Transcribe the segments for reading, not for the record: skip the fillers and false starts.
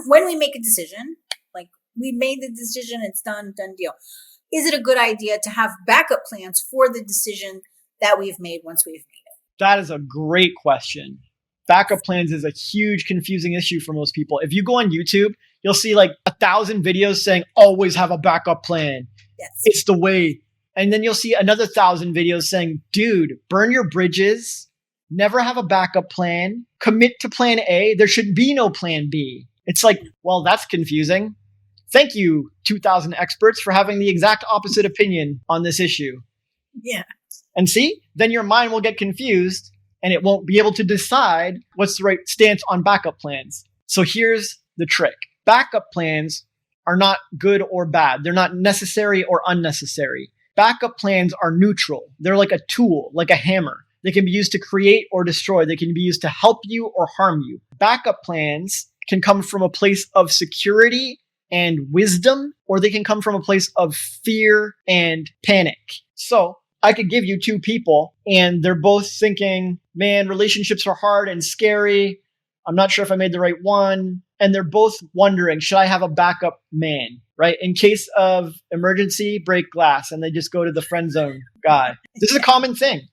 when we make a decision, like we made the decision, it's done deal. Is it a good idea to have backup plans for the decision that we've made once we've made it? That is a great question. Backup plans is a huge confusing issue for most people. If you go on YouTube, you'll see like 1,000 videos saying always have a backup plan. Yes. It's the way. And then you'll see another 1,000 videos saying, dude, burn your bridges, never have a backup plan, commit to plan A. There should be no plan B. It's like, well, that's confusing. Thank you, 2,000 experts, for having the exact opposite opinion on this issue. Yeah. And see, then your mind will get confused and it won't be able to decide what's the right stance on backup plans. So here's the trick. Backup plans are not good or bad. They're not necessary or unnecessary. Backup plans are neutral. They're like a tool, like a hammer. They can be used to create or destroy. They can be used to help you or harm you. Backup plans can come from a place of security and wisdom, or they can come from a place of fear and panic. So I could give you two people and they're both thinking, man, relationships are hard and scary. I'm not sure if I made the right one. And they're both wondering, should I have a backup man, right? In case of emergency, break glass, and they just go to the friend zone guy. This is a common thing.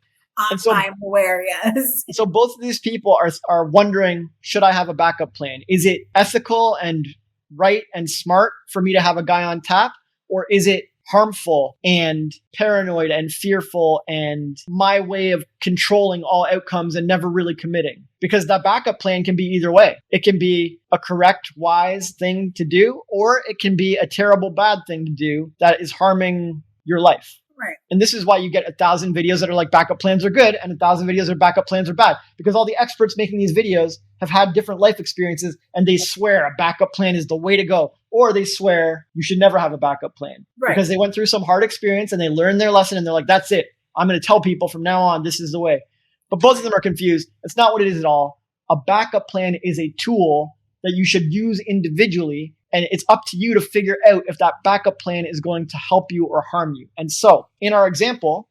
And so, I'm aware, yes. So both of these people are wondering, should I have a backup plan? Is it ethical and right and smart for me to have a guy on tap? Or is it harmful and paranoid and fearful and my way of controlling all outcomes and never really committing? Because that backup plan can be either way. It can be a correct, wise thing to do, or it can be a terrible, bad thing to do that is harming your life. Right. And this is why you get 1,000 videos that are like backup plans are good and 1,000 videos that are backup plans are bad. Because all the experts making these videos have had different life experiences and they swear a backup plan is the way to go. Or they swear you should never have a backup plan. Right. Because they went through some hard experience and they learned their lesson and they're like, that's it. I'm going to tell people from now on, this is the way. But both of them are confused. It's not what it is at all. A backup plan is a tool that you should use individually. And it's up to you to figure out if that backup plan is going to help you or harm you. And so in our example,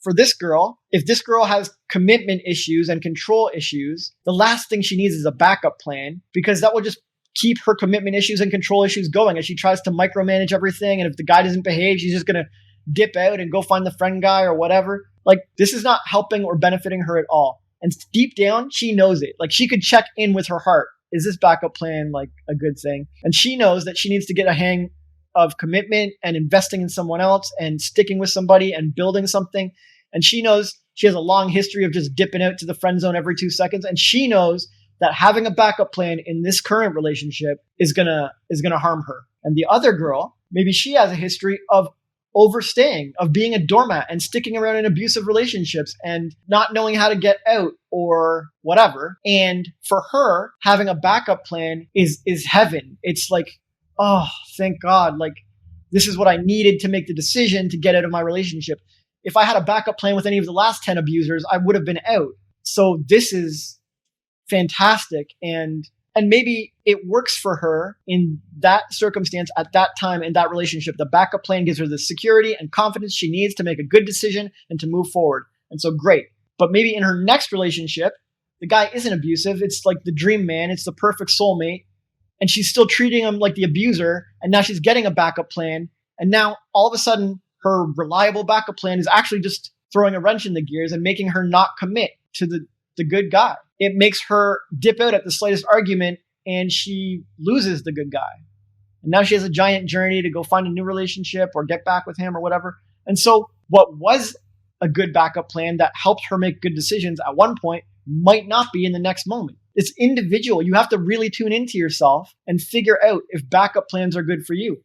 for this girl, if this girl has commitment issues and control issues, the last thing she needs is a backup plan, because that will just keep her commitment issues and control issues going as she tries to micromanage everything. And if the guy doesn't behave, she's just going to dip out and go find the friend guy or whatever. Like, this is not helping or benefiting her at all. And deep down, she knows it. Like, she could check in with her heart. Is this backup plan like a good thing? And she knows that she needs to get a hang of commitment and investing in someone else and sticking with somebody and building something. And she knows she has a long history of just dipping out to the friend zone every 2 seconds. And she knows that having a backup plan in this current relationship is gonna harm her. And the other girl, maybe she has a history of overstaying, of being a doormat and sticking around in abusive relationships and not knowing how to get out or whatever. And for her, having a backup plan is heaven. It's like, oh, thank God. Like, this is what I needed to make the decision to get out of my relationship. If I had a backup plan with any of the last 10 abusers, I would have been out. So this is fantastic. And maybe it works for her in that circumstance at that time in that relationship. The backup plan gives her the security and confidence she needs to make a good decision and to move forward. And so great. But maybe in her next relationship, the guy isn't abusive. It's like the dream man. It's the perfect soulmate. And she's still treating him like the abuser. And now she's getting a backup plan. And now all of a sudden, her reliable backup plan is actually just throwing a wrench in the gears and making her not commit to the good guy. It makes her dip out at the slightest argument and she loses the good guy. And now she has a giant journey to go find a new relationship or get back with him or whatever. And so what was a good backup plan that helped her make good decisions at one point might not be in the next moment. It's individual. You have to really tune into yourself and figure out if backup plans are good for you.